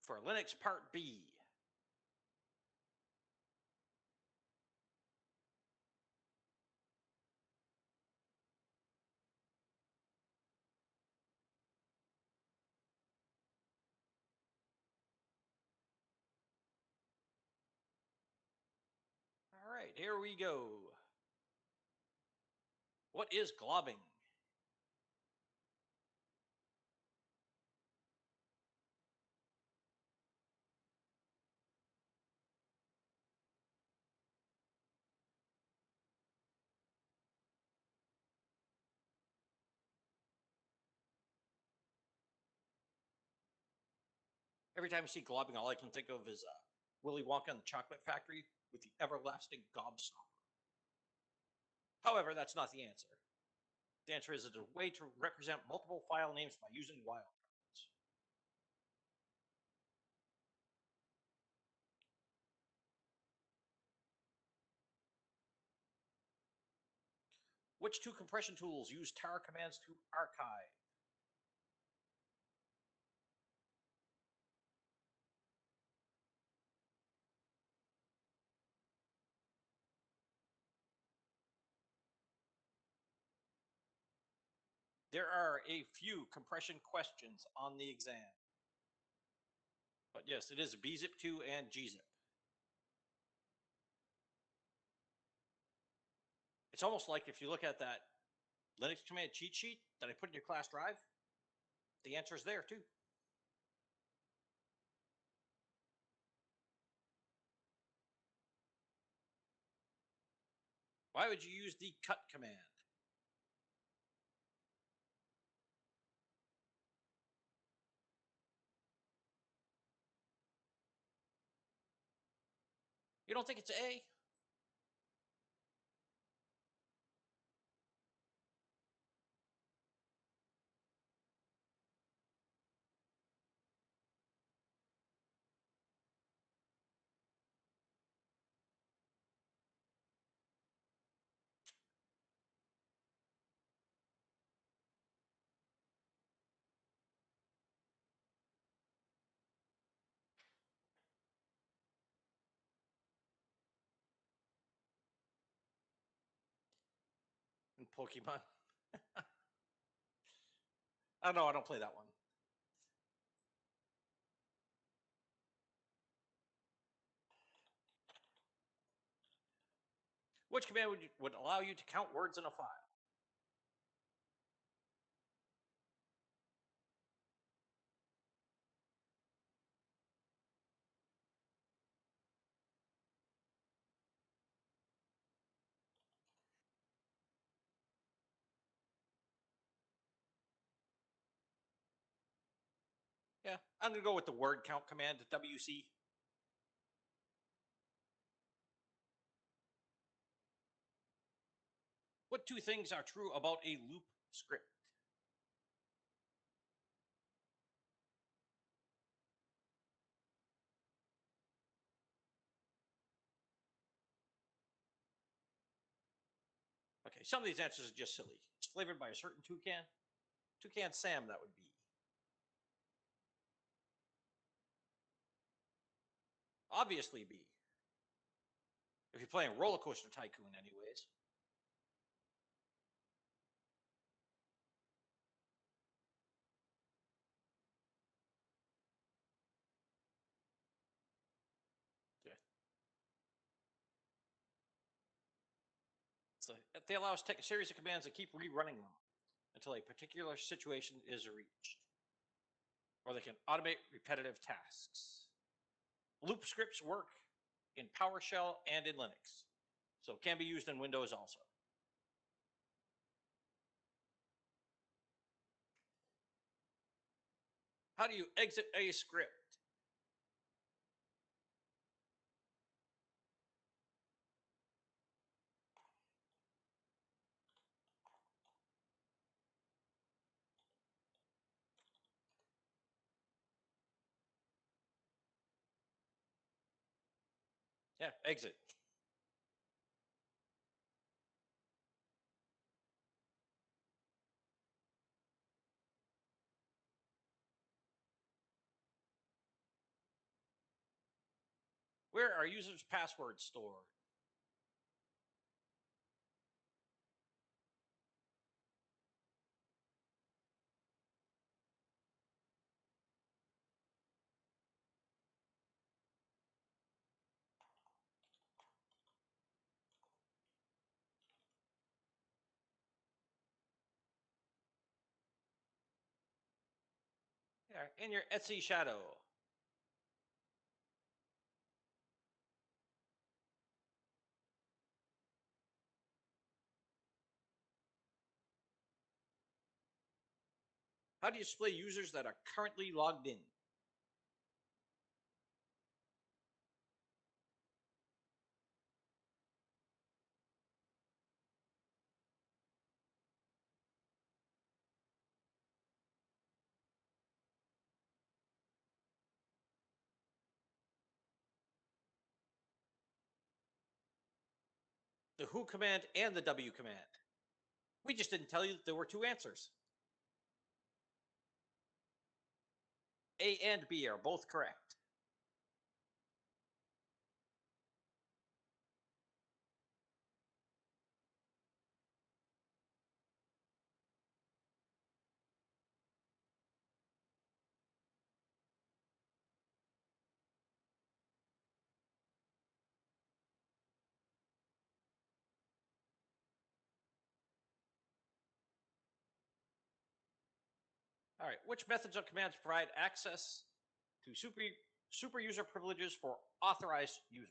for Linux Part B. All right, here we go. What is globbing? Every time I see globbing, all I can think of is Willy Wonka and the Chocolate Factory with the everlasting gobstopper. However, that's not the answer. The answer is it's a way to represent multiple file names by using wildcards. Which two compression tools use tar commands to archive? There are a few compression questions on the exam. But yes, it is bzip2 and gzip. It's almost like if you look at that Linux command cheat sheet that I put in your class drive, the answer is there too. Why would you use the cut command? You don't think it's A? In Pokemon? Oh no, I don't play that one. Which command would allow you to count words in a file? Yeah, I'm going to go with the word count command, WC. What two things are true about a loop script? Okay, some of these answers are just silly. It's flavored by a certain toucan. Toucan Sam, that would be. Obviously B. If you're playing Roller Coaster Tycoon, anyways. Yeah. So they allow us to take a series of commands and keep rerunning them until a particular situation is reached. Or they can automate repetitive tasks. Loop scripts work in PowerShell and in Linux, so it can be used in Windows also. How do you exit a script? Yeah, exit. Where are users' passwords stored? In your Etsy shadow. How do you display users that are currently logged in? The who command and the W command. We just didn't tell you that there were two answers. A and B are both correct. All right, which methods or commands provide access to super user privileges for authorized users?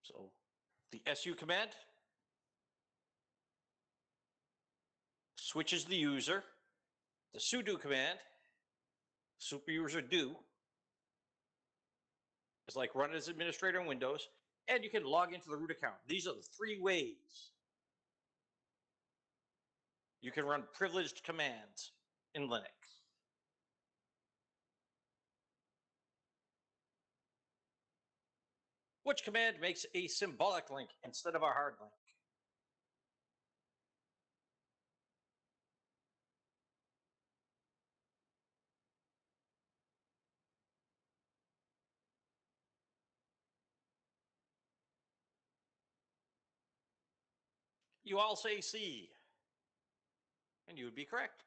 So the SU command switches the user. The sudo command, super user do, is like run as administrator in Windows, and you can log into the root account. These are the three ways you can run privileged commands in Linux. Which command makes a symbolic link instead of a hard link? You all say C, and you would be correct.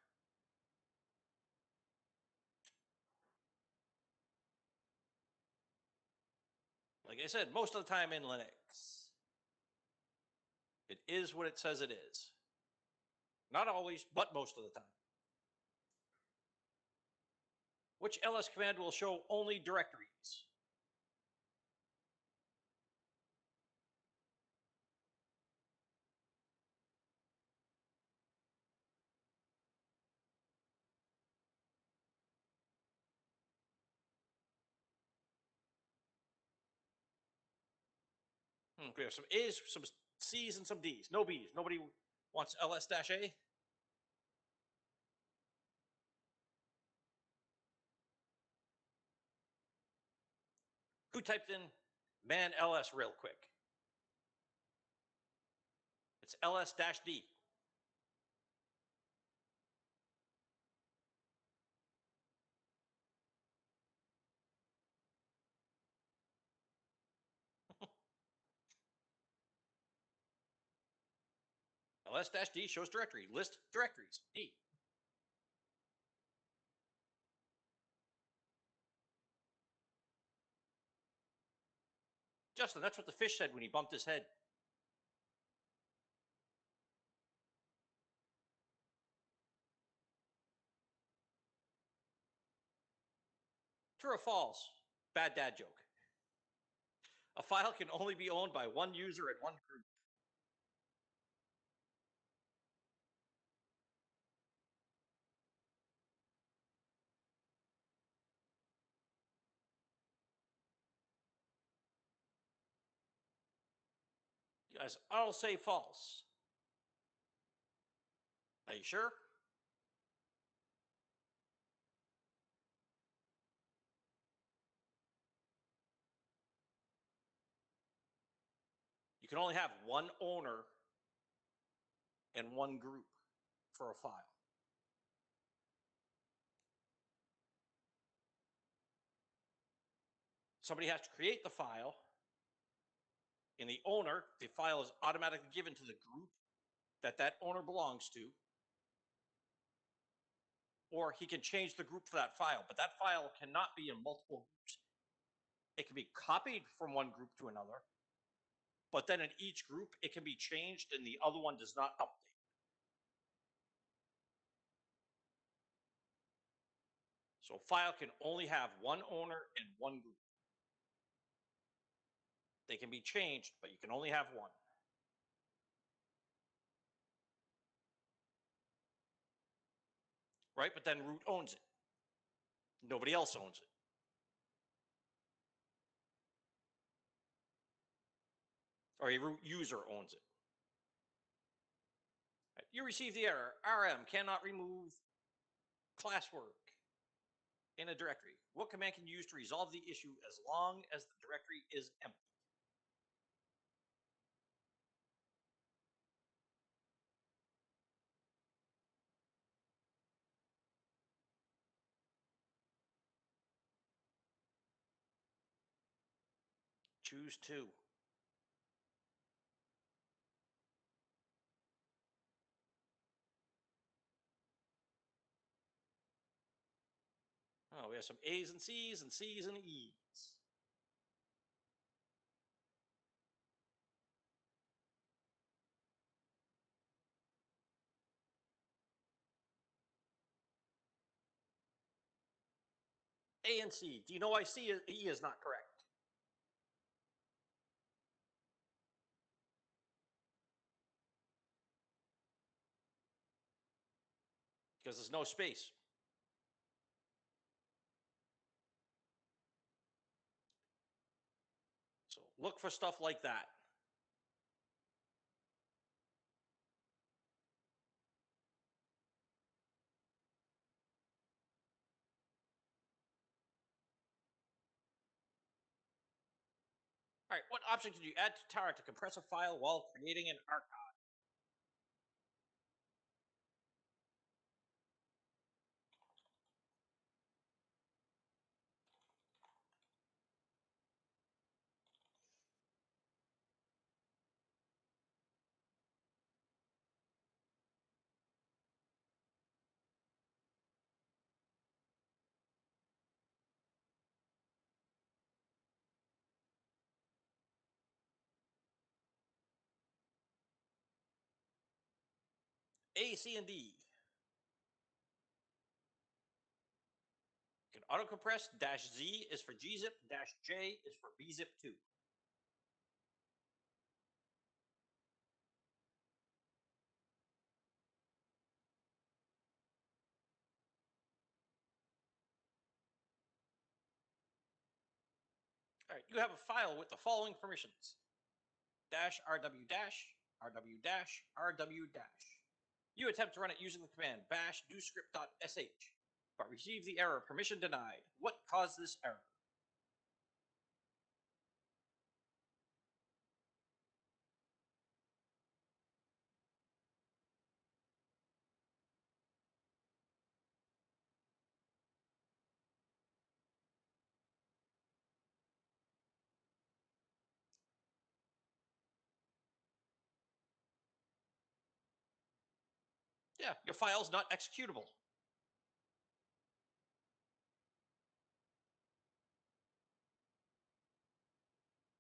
Like I said, most of the time in Linux, it is what it says it is. Not always, but most of the time. Which ls command will show only directories? We have some A's, some C's, and some D's. No B's. Nobody wants ls-a? Who typed in man ls real quick? It's ls-d. ls-d shows directory. List directories. D. Justin, that's what the fish said when he bumped his head. True or false? Bad dad joke. A file can only be owned by one user and one group. Guys, I'll say false. Are you sure? You can only have one owner and one group for a file. Somebody has to create the file. In the owner, the file is automatically given to the group that owner belongs to, or he can change the group for that file, but that file cannot be in multiple groups. It can be copied from one group to another, but then in each group, it can be changed and the other one does not update. So a file can only have one owner and one group. They can be changed, but you can only have one. Right? But then root owns it. Nobody else owns it. Or a root user owns it. You receive the error. RM cannot remove classwork in a directory. What command can you use to resolve the issue as long as the directory is empty? Choose two. Oh, we have some A's and C's and C's and E's. A and C. Do you know why E is not correct? Because there's no space. So look for stuff like that. All right, what option can you add to Tara to compress a file while creating an archive? A, C, and D. You can auto compress. -Z is for gzip. -J is for bzip2. All right, you have a file with the following permissions: -rw-, -rw-, -rw-. You attempt to run it using the command bash doscript.sh, but receive the error permission denied. What caused this error? Yeah, your file's not executable.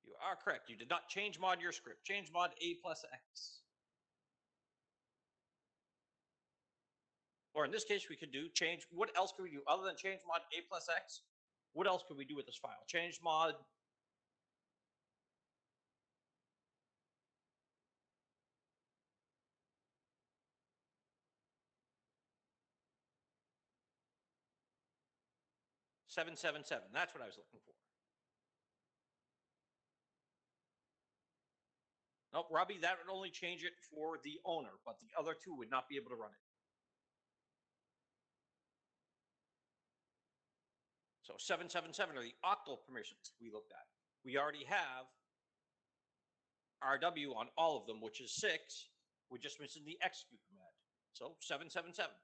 You are correct. You did not change mod your script. Change mod A+X. Or in this case, we could do change. What else could we do other than change mod A+X? What else could we do with this file? Change mod. -777. That's what I was looking for. Nope, Robbie, that would only change it for the owner, but the other two would not be able to run it. So 777 are the octal permissions we looked at. We already have RW on all of them, which is 6. We're just missing the execute command. So 777.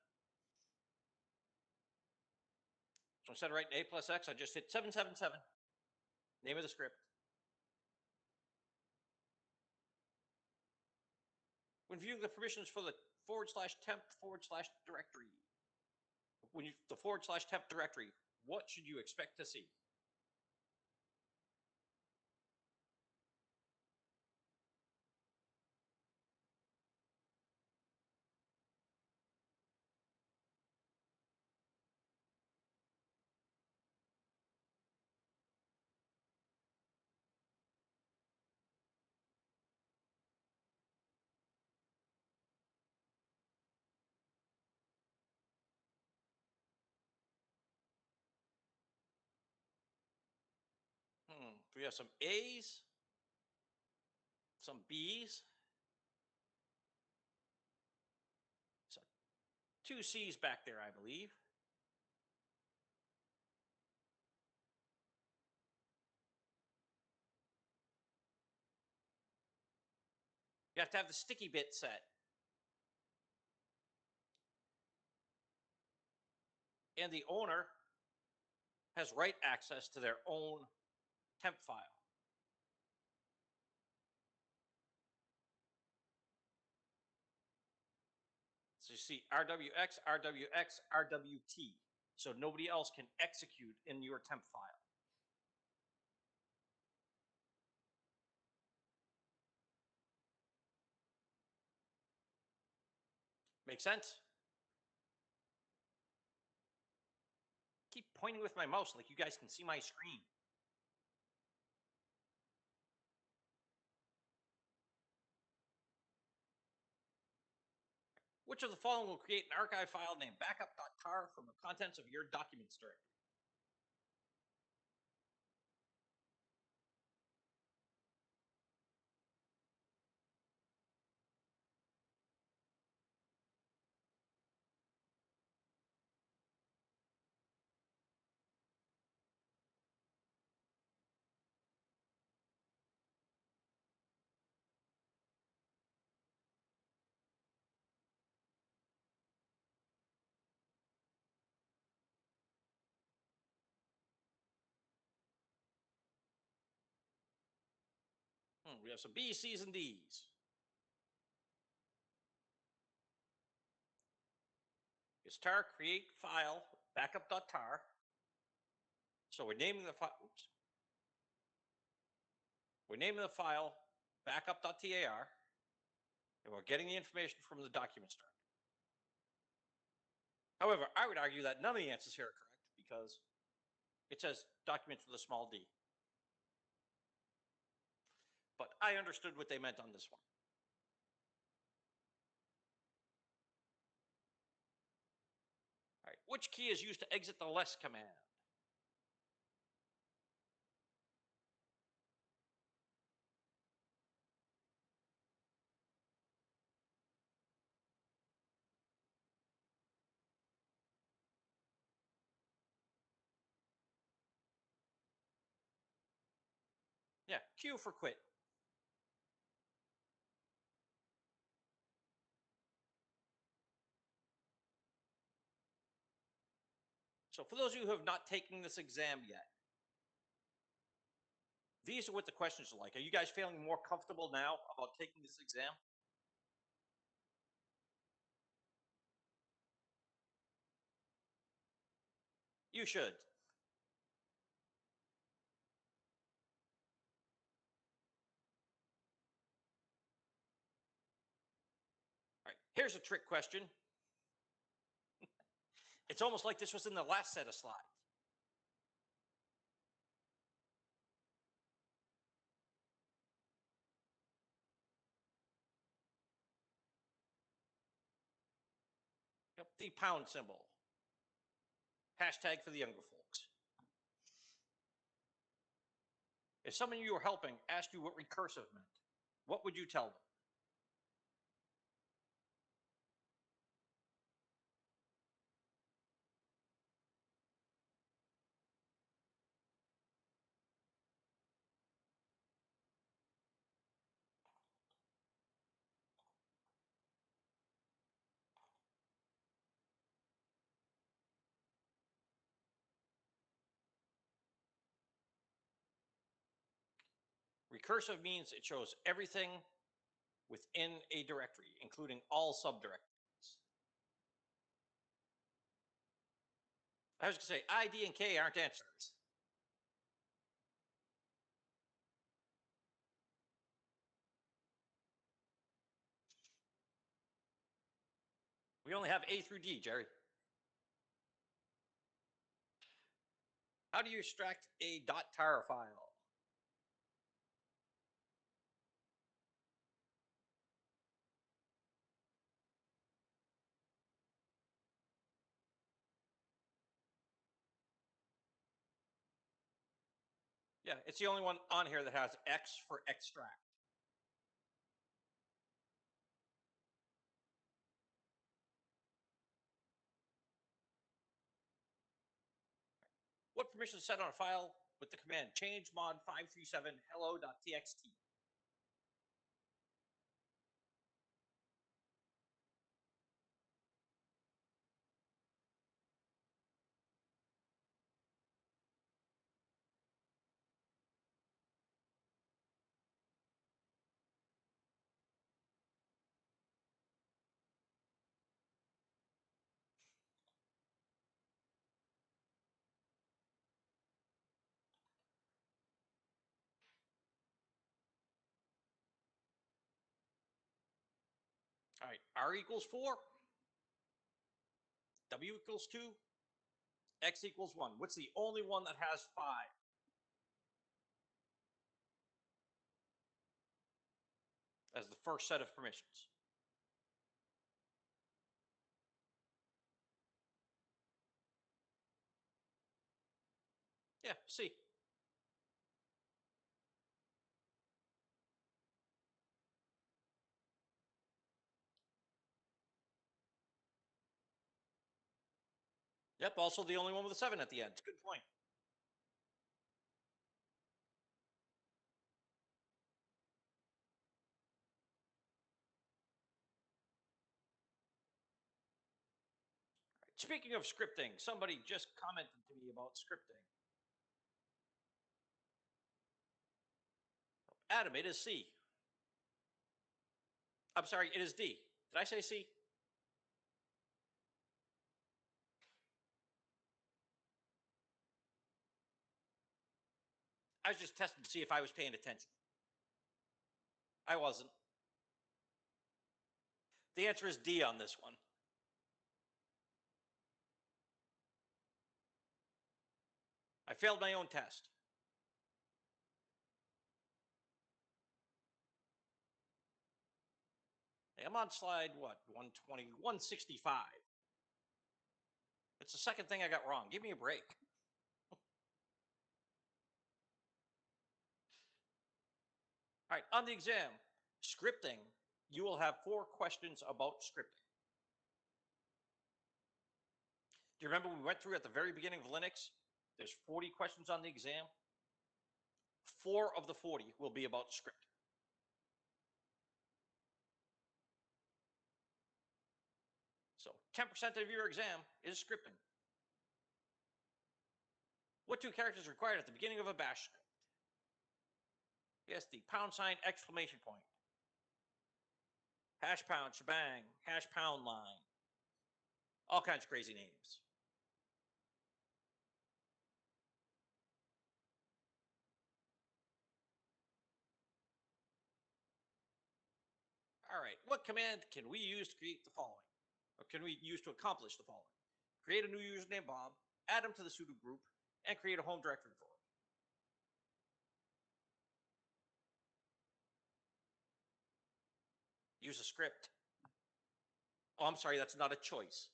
So instead of writing A plus X, I just hit 777. Name of the script. When viewing the permissions for the /temp/directory, when you the /temp directory, what should you expect to see? We have some A's, some B's, so 2 C's back there, I believe. You have to have the sticky bit set. And the owner has write access to their own temp file. So you see RWX, RWX, RWT. So nobody else can execute in your temp file. Make sense? Keep pointing with my mouse like you guys can see my screen. Which of the following will create an archive file named backup.tar from the contents of your documents directory? We have some B's, C's, and D's. It's tar create file backup.tar. So we're naming the file. Oops. We're naming the file backup.tar, and we're getting the information from the documents directory. However, I would argue that none of the answers here are correct because it says documents with a small d. But I understood what they meant on this one. All right, which key is used to exit the less command? Yeah, Q for quit. So for those of you who have not taken this exam yet, these are what the questions are like. Are you guys feeling more comfortable now about taking this exam? You should. All right, here's a trick question. It's almost like this was in the last set of slides. Yep, the pound symbol. Hashtag for the younger folks. If someone you were helping asked you what recursive meant, what would you tell them? Recursive means it shows everything within a directory, including all subdirectories. I was going to say, ID and K aren't answers. We only have A through D, Jerry. How do you extract a .tar file? Yeah, it's the only one on here that has X for extract. What permission is set on a file with the command change mod 537 hello.txt? All right, R equals 4, W equals 2, X equals 1. What's the only one that has 5? As the first set of permissions. Yeah, C. Yep, also the only one with a 7 at the end. Good point. Speaking of scripting, somebody just commented to me about scripting. Adam, it is C. I'm sorry, it is D. Did I say C? I was just testing to see if I was paying attention. I wasn't. The answer is D on this one. I failed my own test. Hey, I'm on slide, what, 120, 165. It's the second thing I got wrong. Give me a break. All right, on the exam, scripting, you will have 4 questions about scripting. Do you remember we went through at the very beginning of Linux? There's 40 questions on the exam. 4 of the 40 will be about scripting. So 10% of your exam is scripting. What 2 characters are required at the beginning of a bash script? Yes, the # exclamation point. #, shebang, #, line. All kinds of crazy names. All right, what command can we use to create the following? Or can we use to accomplish the following? Create a new user named Bob, add him to the sudo group, and create a home directory for him. Use a script. Oh, I'm sorry, that's not a choice.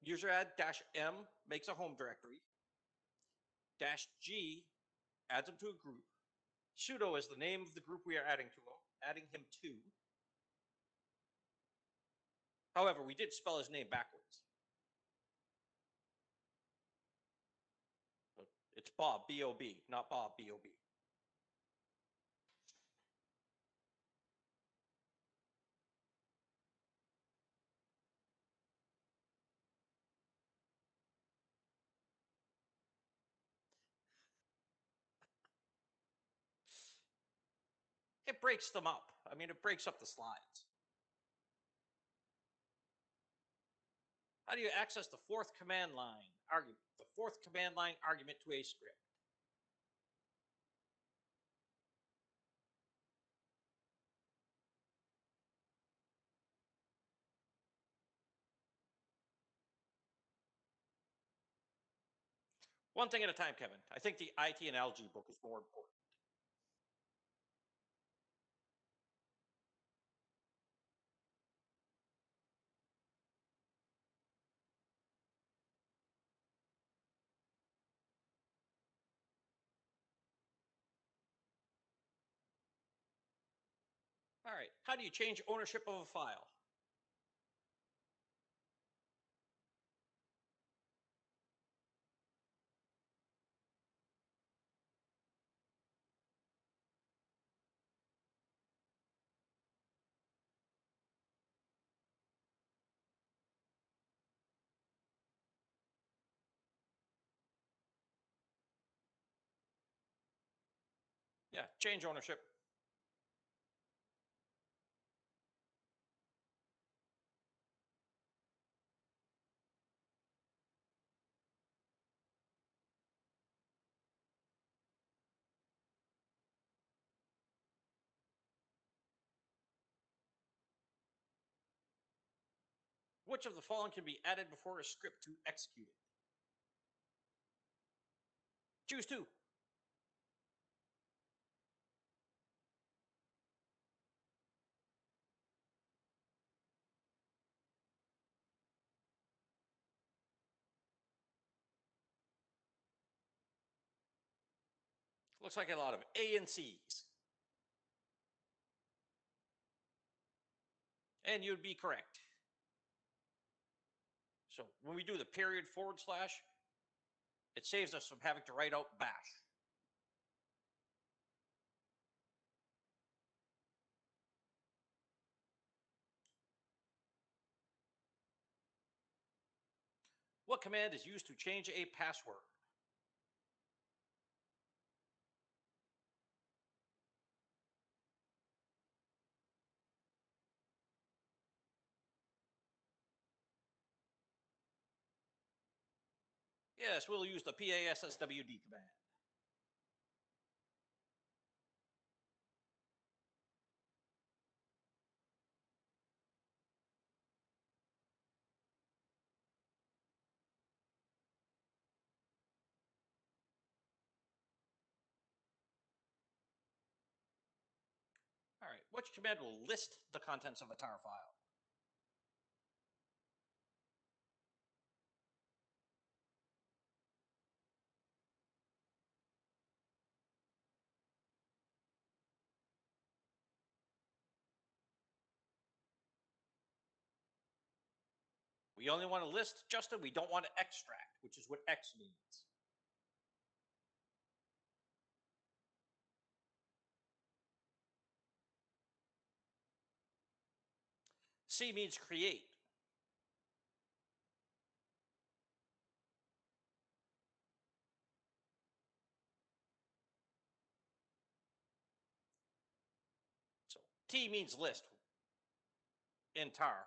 User add -m makes a home directory. -g adds him to a group. Sudo is the name of the group we are adding him to. However, we did spell his name backwards. So it's Bob, B-O-B, not Bob, B-O-B. It breaks them up. I mean, it breaks up the slides. How do you access the fourth command line argument? The fourth command line argument to a script. One thing at a time, Kevin. I think the IT and algae book is more important. All right. How do you change ownership of a file? Yeah, change ownership. Which of the following can be added before a script to execute it? Choose two. Looks like a lot of A and C's. And you'd be correct. So when we do the period /, it saves us from having to write out bash. What command is used to change a password? Yes, we'll use the PASSWD command. All right, which command will list the contents of a tar file? We only want to list, Justin. We don't want to extract, which is what X means. C means create. So T means list in tar.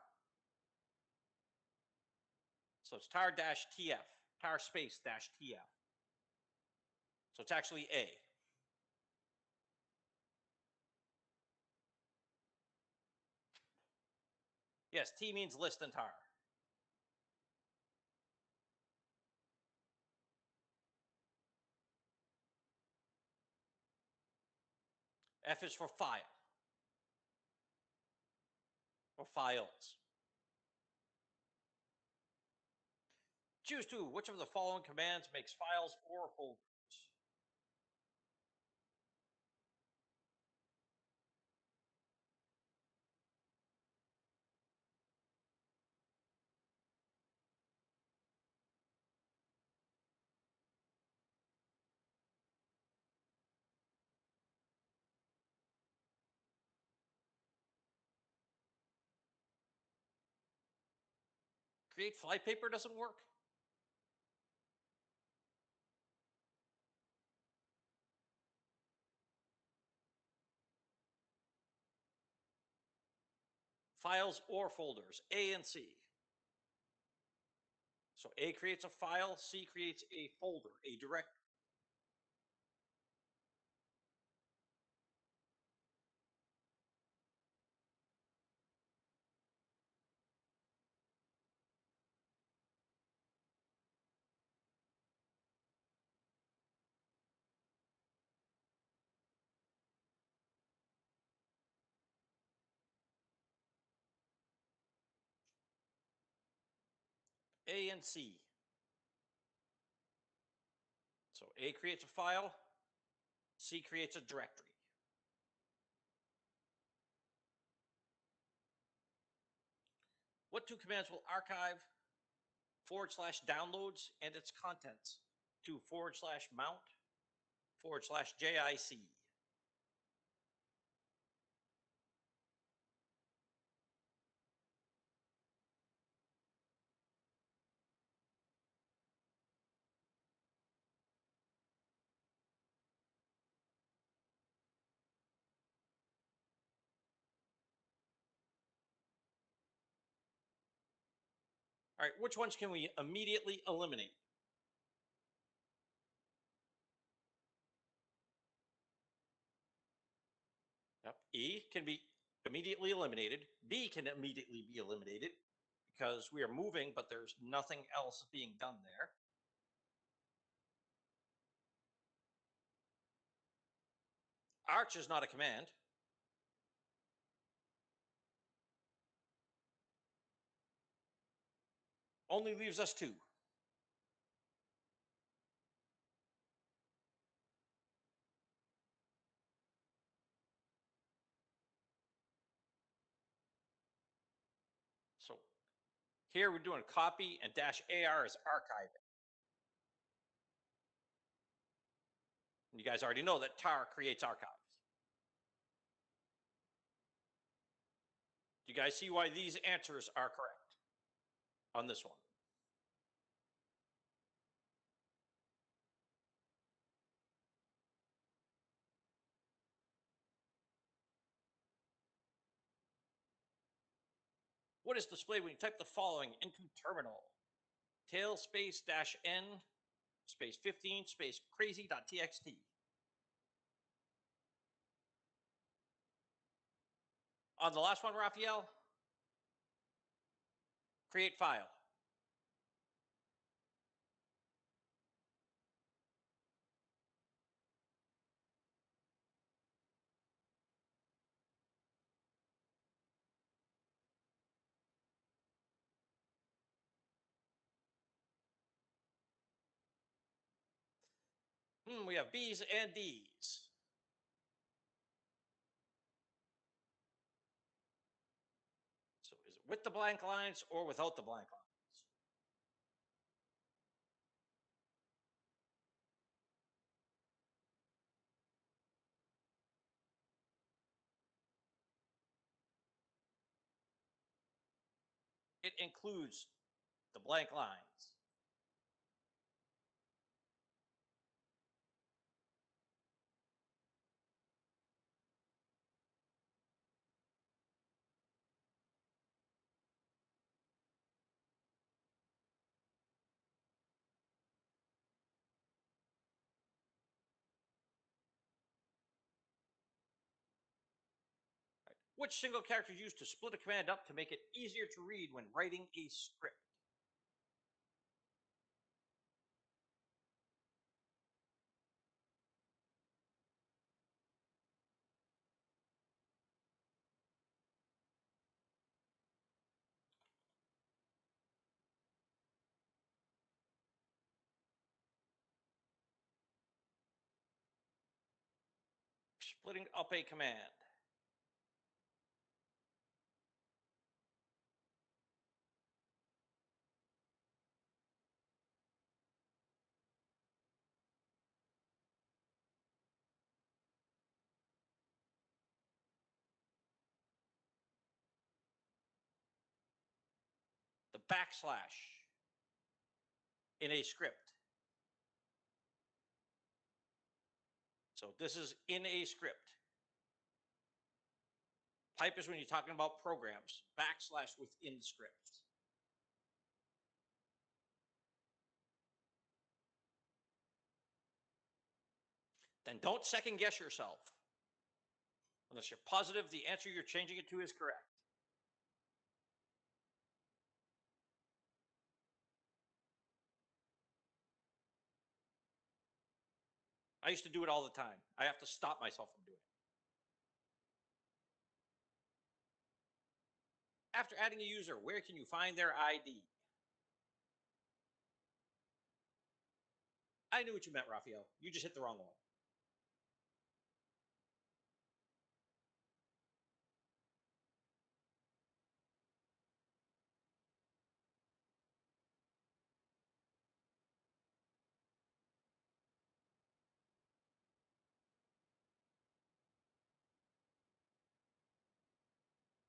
So it's tar-tf, tar space -tf. So it's actually A. Yes, T means list in tar. F is for file or files. Choose two. Which of the following commands makes files or folders? Create flypaper doesn't work? Files or folders, A and C. So A creates a file, C creates a folder, a directory. A and C. So A creates a file, C creates a directory. What two commands will archive /downloads and its contents to /mount /JIC? All right, which ones can we immediately eliminate? Yep. E can be immediately eliminated. B can immediately be eliminated because we are moving, but there's nothing else being done there. Arch is not a command. Only leaves us two. So here we're doing copy and -AR is archiving. And you guys already know that tar creates archives. Do you guys see why these answers are correct on this one? What is displayed when you type the following into terminal? Tail space -N space 15 space crazy.txt. On the last one, Raphael, create file. We have B's and D's. So is it with the blank lines or without the blank lines? It includes the blank lines. Right. Which single character is used to split a command up to make it easier to read when writing a script? Splitting up a command. The backslash in a script. So this is in a script. Pipe is when you're talking about programs. Backslash within scripts. Then don't second guess yourself unless you're positive the answer you're changing it to is correct. I used to do it all the time. I have to stop myself from doing it. After adding a user, where can you find their ID? I knew what you meant, Raphael. You just hit the wrong one.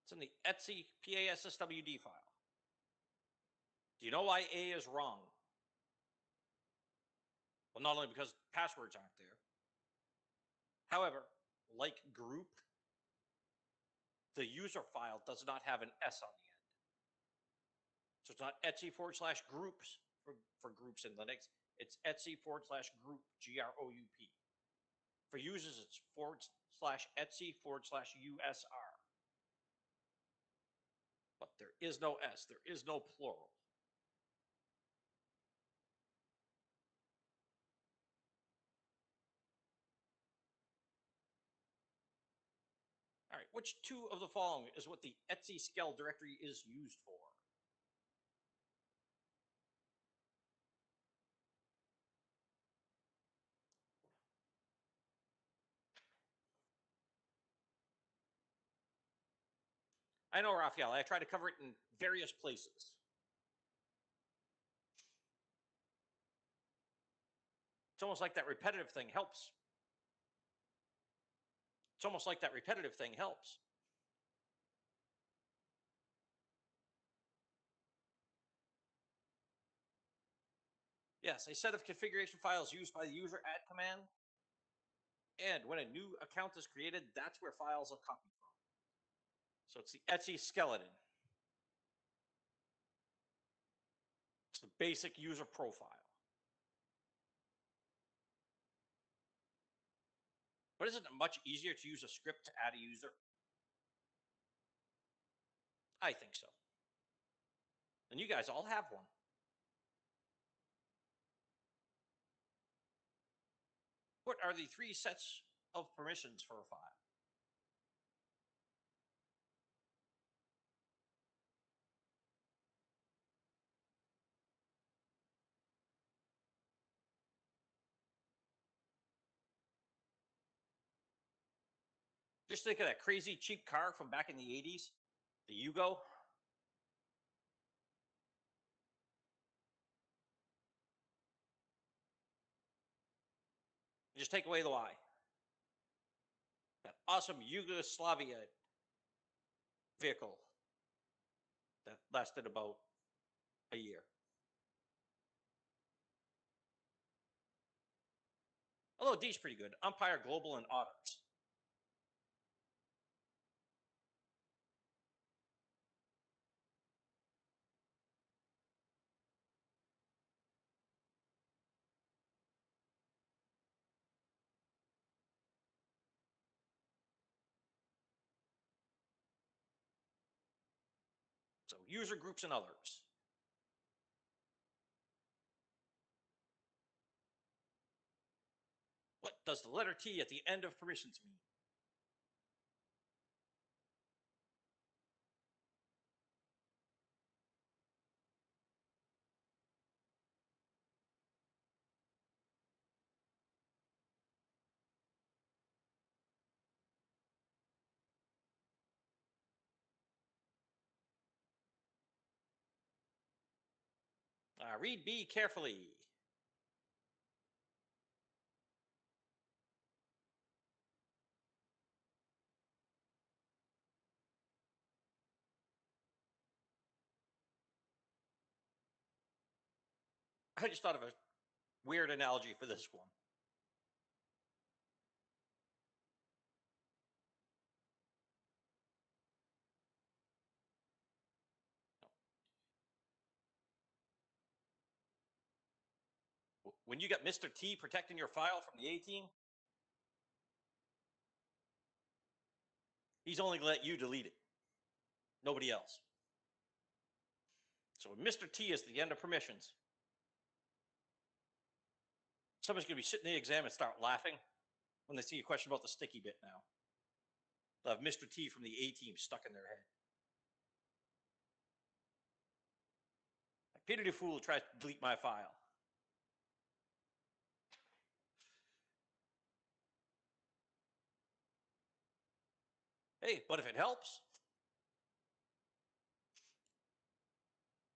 It's in the Etsy PASSWD file. Do you know why A is wrong? Well, not only because passwords aren't there. However, like group, the user file does not have an S on the end. So it's not Etsy /groups for groups in Linux. It's Etsy /group, GROUP. For users, it's /Etsy /USR. But there is no S, there is no plural. All right, which two of the following is what the Etsy-skel directory is used for? I know, Raphael, I try to cover it in various places. It's almost like that repetitive thing helps. It's almost like that repetitive thing helps. Yes, a set of configuration files used by the user add command. And when a new account is created, that's where files are copied from. So it's the Etsy skeleton. It's the basic user profile. But isn't it much easier to use a script to add a user? I think so. And you guys all have one. What are the 3 sets of permissions for a file? Just think of that crazy cheap car from back in the 80s, the Yugo. Just take away the Y. That awesome Yugoslavia vehicle that lasted about a year. Although D's pretty good. Umpire, Global, and Otters. So user groups and others. What does the letter T at the end of permissions mean? Read B carefully. I just thought of a weird analogy for this one. When you got Mr. T protecting your file from the A-team, he's only going to let you delete it. Nobody else. So when Mr. T is the end of permissions, somebody's going to be sitting in the exam and start laughing when they see a question about the sticky bit now. They'll have Mr. T from the A-team stuck in their head. Peter DeFool tries to delete my file. Hey, but if it helps,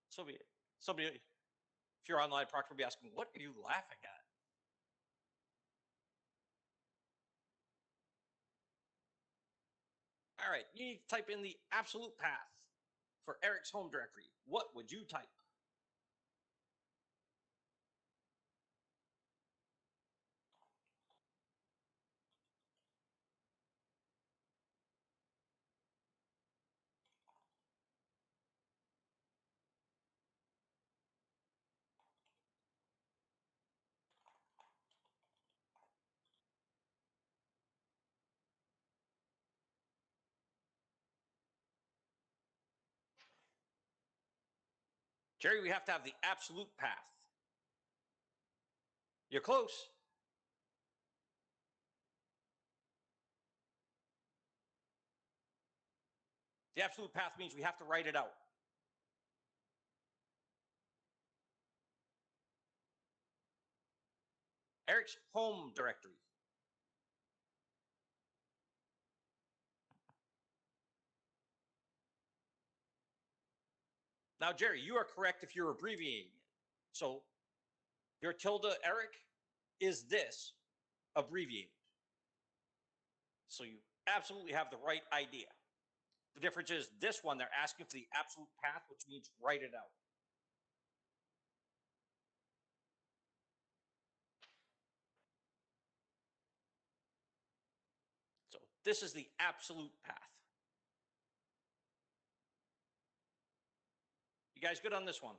so be it. Somebody, if you're online, Proctor will be asking, what are you laughing at? All right, you need to type in the absolute path for Eric's home directory. What would you type? Jerry, we have to have the absolute path. You're close. The absolute path means we have to write it out. Eric's home directory. Now, Jerry, you are correct if you're abbreviating it. So your tilde Eric is this abbreviated. So you absolutely have the right idea. The difference is this one, they're asking for the absolute path, which means write it out. So this is the absolute path. You guys good on this one?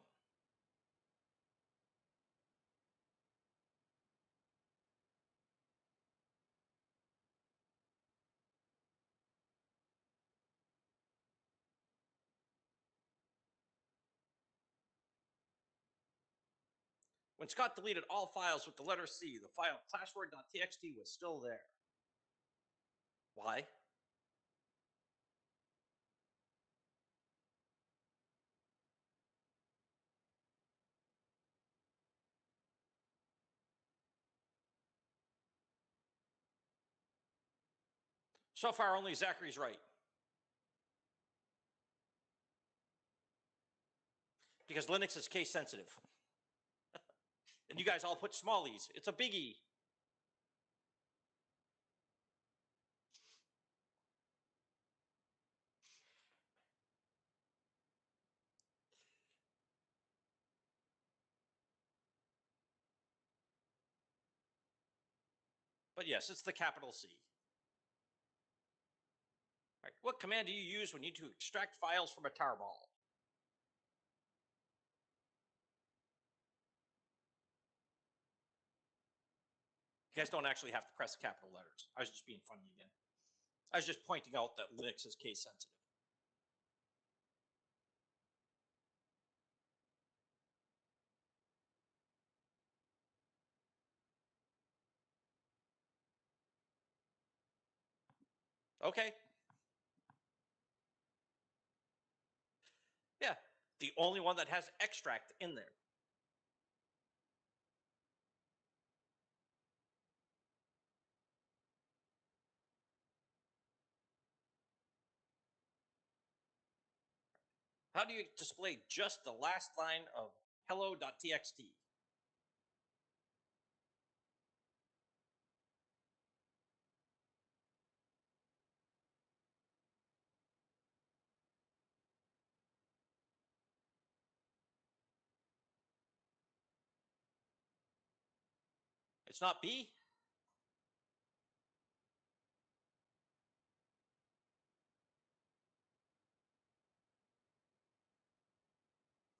When Scott deleted all files with the letter C, the file classword.txt was still there. Why? So far, only Zachary's right. Because Linux is case sensitive. And you guys all put smallies. It's a biggie. But yes, it's the capital C. All right. What command do you use when you need to extract files from a tarball? You guys don't actually have to press capital letters. I was just being funny again. I was just pointing out that Linux is case sensitive. Okay. Yeah. The only one that has extract in there. How do you display just the last line of hello.txt. It's not B.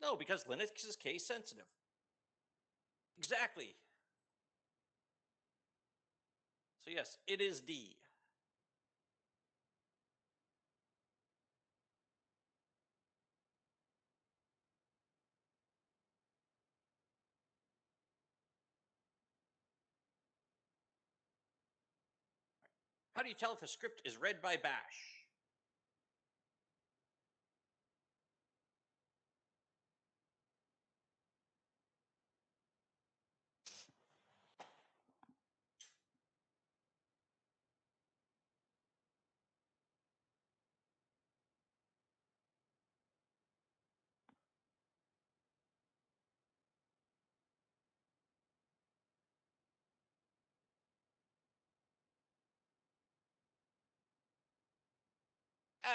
No, because Linux is case sensitive. Exactly. So yes, it is D. How do you tell if a script is read by bash?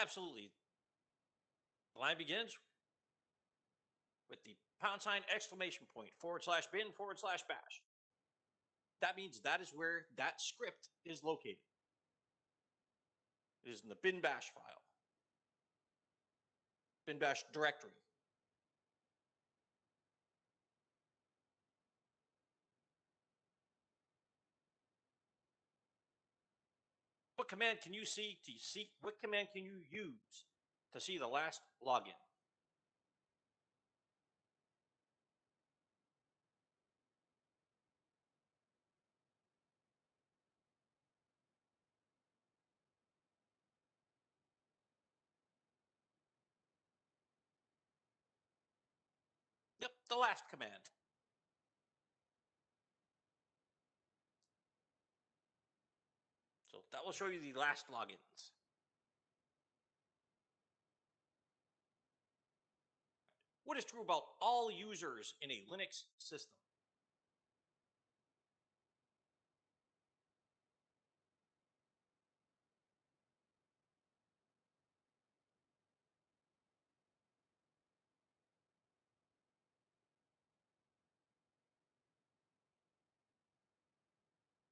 Absolutely. The line begins with the # exclamation point /bin/bash. That means that is where that script is located. It is in the bin bash file, bin bash directory. What command can you what command can you use to see the last login? Yep, the last command. So that will show you the last logins. What is true about all users in a Linux system?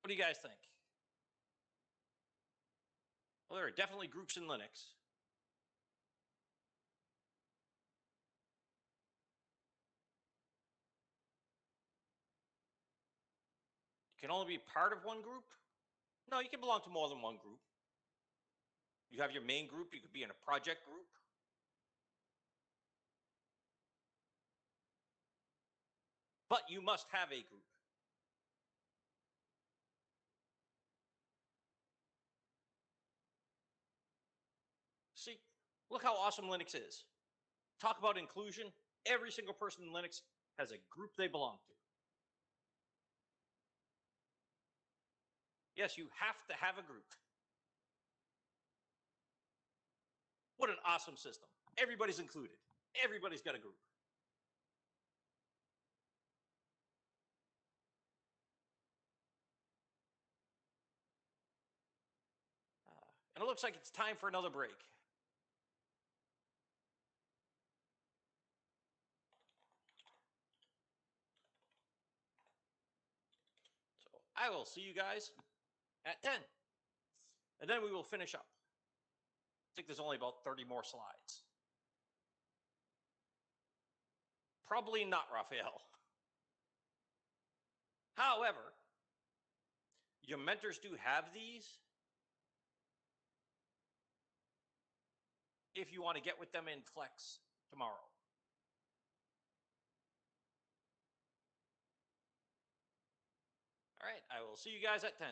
What do you guys think? Well, there are definitely groups in Linux. You can only be part of one group? No, you can belong to more than one group. You have your main group, you could be in a project group. But you must have a group. See, look how awesome Linux is. Talk about inclusion. Every single person in Linux has a group they belong to. Yes, you have to have a group. What an awesome system. Everybody's included. Everybody's got a group. And it looks like it's time for another break. So I will see you guys at 10. And then we will finish up. I think there's only about 30 more slides. Probably not, Raphael. However, your mentors do have these if you want to get with them in Flex tomorrow. All right, I will see you guys at 10.